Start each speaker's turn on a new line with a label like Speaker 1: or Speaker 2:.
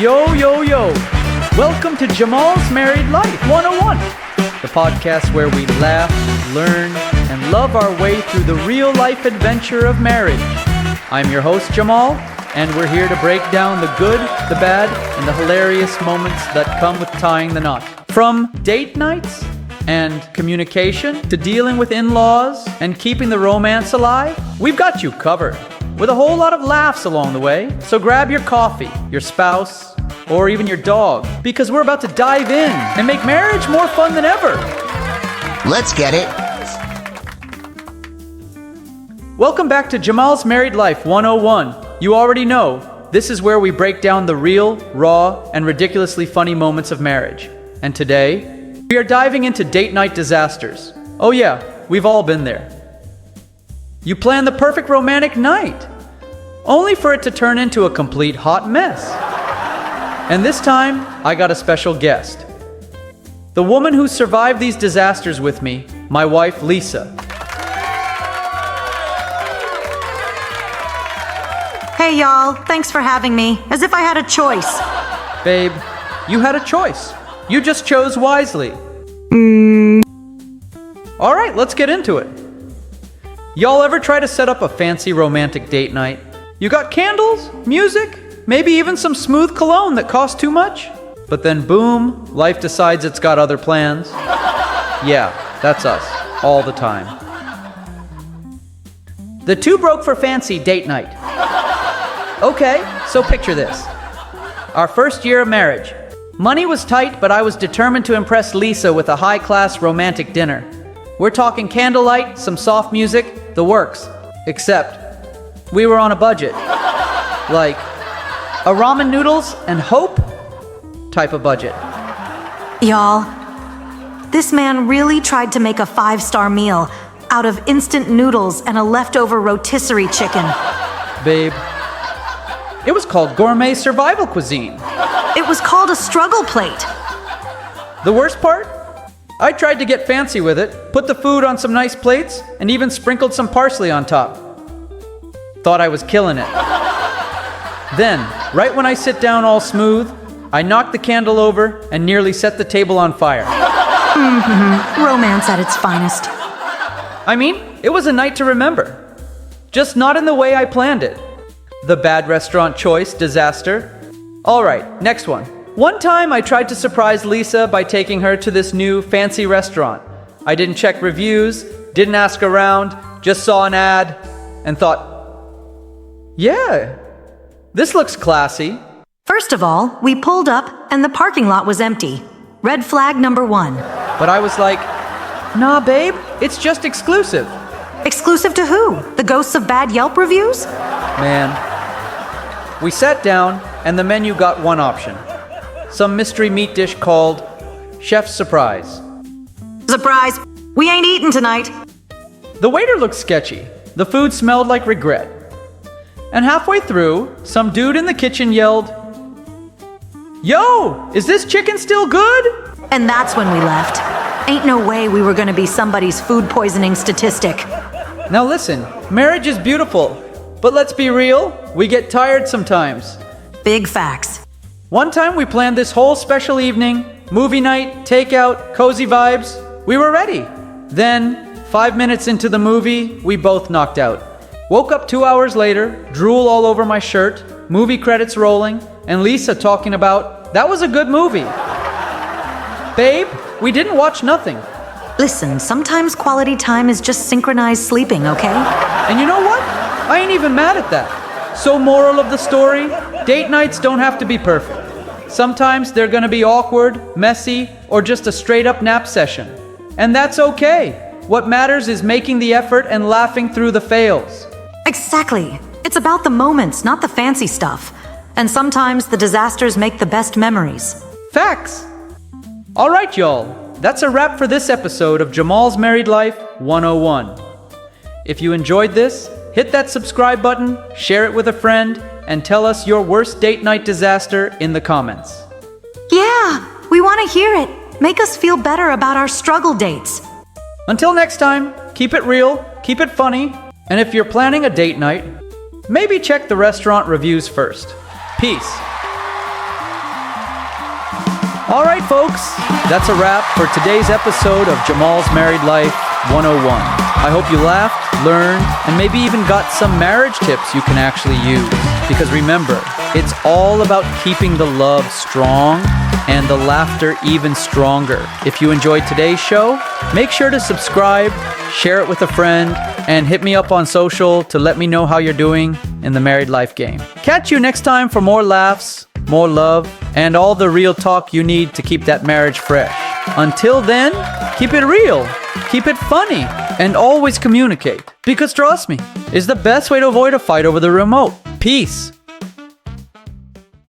Speaker 1: Yo, yo, yo. Welcome to Jamal'S Married Life 101, the podcast where we laugh, learn, and love our way through the real-life adventure of marriage. I'm your host, Jamal, and we're here to break down the good, the bad, and the hilarious moments that come with tying the knot. From date nights and communication to dealing with in-laws and keeping the romance alive, we've got you covered, with a whole lot of laughs along the way. So grab your coffee, your spouse, or even your dog, because we're about to dive in and make marriage more fun than ever.
Speaker 2: Let's get it.
Speaker 1: Welcome back to Jamal'S Married Life 101. You already know, this is where we break down the real, raw, and ridiculously funny moments of marriage. And today, we are diving into date night disasters. Oh yeah, we've all been there. You plan the perfect romantic night, only for it to turn into a complete hot mess. And this time, I got a special guest. The woman who survived these disasters with me, my wife, Lisa.
Speaker 3: Hey y'all, thanks for having me, as if I had a choice.
Speaker 1: Babe, you had a choice. You just chose wisely. All right, let's get into it. Y'all ever try to set up a fancy romantic date night? You got candles, music, maybe even some smooth cologne that costs too much? But then boom, life decides it's got other plans. Yeah, that's us, all the time. The two broke for fancy date night. Okay, so picture this. Our first year of marriage. Money was tight, but I was determined to impress Lisa with a high-class romantic dinner. We're talking candlelight, some soft music, the works. Except, we were on a budget. Like, a ramen noodles and hope type of budget.
Speaker 3: Y'all, this man really tried to make a 5-star meal out of instant noodles and a leftover rotisserie chicken.
Speaker 1: Babe, it was called gourmet survival cuisine.
Speaker 3: It was called a struggle plate.
Speaker 1: The worst part? I tried to get fancy with it, put the food on some nice plates, and even sprinkled some parsley on top. Thought I was killing it. Then, right when I sit down all smooth, I knocked the candle over and nearly set the table on fire.
Speaker 3: Romance at its finest.
Speaker 1: I mean, it was a night to remember. Just not in the way I planned it. The bad restaurant choice disaster. All right, next one. One time I tried to surprise Lisa by taking her to this new fancy restaurant. I didn't check reviews, didn't ask around, just saw an ad, and thought, yeah, this looks classy.
Speaker 3: First of all, we pulled up and the parking lot was empty. Red flag number 1.
Speaker 1: But I was like, nah, babe, it's just exclusive.
Speaker 3: Exclusive to who? The ghosts of bad Yelp reviews?
Speaker 1: Man. We sat down and the menu got one option. Some mystery meat dish called Chef's Surprise.
Speaker 3: Surprise! We ain't eating tonight.
Speaker 1: The waiter looked sketchy. The food smelled like regret. And halfway through, some dude in the kitchen yelled, "Yo, is this chicken still good?"
Speaker 3: And that's when we left. Ain't no way we were gonna be somebody's food poisoning statistic.
Speaker 1: Now listen, marriage is beautiful, but let's be real, we get tired sometimes.
Speaker 3: Big facts.
Speaker 1: One time we planned this whole special evening, movie night, takeout, cozy vibes. We were ready. Then, 5 minutes into the movie, we both knocked out. Woke up 2 hours later, drool all over my shirt, movie credits rolling, and Lisa talking about, that was a good movie. Babe, we didn't watch nothing.
Speaker 3: Listen, sometimes quality time is just synchronized sleeping, okay?
Speaker 1: And you know what? I ain't even mad at that. So moral of the story, date nights don't have to be perfect. Sometimes they're gonna be awkward, messy, or just a straight up nap session. And that's okay. What matters is making the effort and laughing through the fails.
Speaker 3: Exactly. It's about the moments, not the fancy stuff. And sometimes the disasters make the best memories.
Speaker 1: Facts. All right, y'all. That's a wrap for this episode of Jamal'S Married Life 101. If you enjoyed this, hit that subscribe button, share it with a friend, and tell us your worst date night disaster in the comments.
Speaker 3: Yeah, we want to hear it. Make us feel better about our struggle dates.
Speaker 1: Until next time, keep it real, keep it funny, and if you're planning a date night, maybe check the restaurant reviews first. Peace. All right, folks, that's a wrap for today's episode of Jamal's Married Life 101. I hope you laughed, learned, and maybe even got some marriage tips you can actually use. Because remember, it's all about keeping the love strong and the laughter even stronger. If you enjoyed today's show, make sure to subscribe, share it with a friend, and hit me up on social to let me know how you're doing in the married life game. Catch you next time for more laughs, more love, and all the real talk you need to keep that marriage fresh. Until then, keep it real, keep it funny, and always communicate. Because trust me, it's the best way to avoid a fight over the remote. Peace.